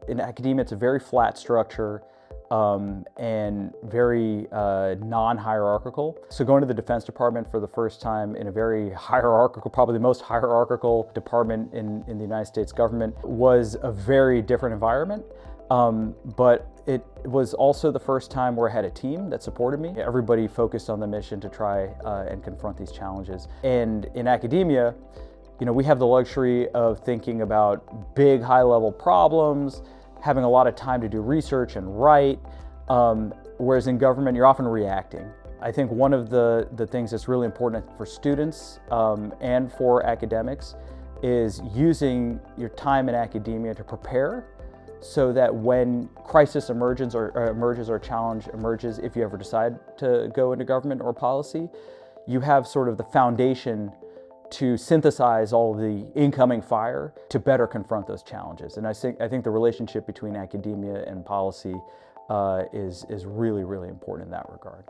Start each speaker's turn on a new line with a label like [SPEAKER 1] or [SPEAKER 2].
[SPEAKER 1] In academia, it's a very flat structure and very non-hierarchical. So going to the Defense Department for the first time in a very hierarchical, probably the most hierarchical department in the United States government, was a very different environment. But it was also the first time where I had a team that supported me. Everybody focused on the mission to try and confront these challenges. And in academia, you know, we have the luxury of thinking about big, high-level problems, having a lot of time to do research and write, whereas in government, you're often reacting. I think one of the things that's really important for students and for academics is using your time in academia to prepare so that when crisis emerges or a challenge emerges, if you ever decide to go into government or policy, you have sort of the foundation to synthesize all the incoming fire to better confront those challenges. And I think the relationship between academia and policy is really, really important in that regard.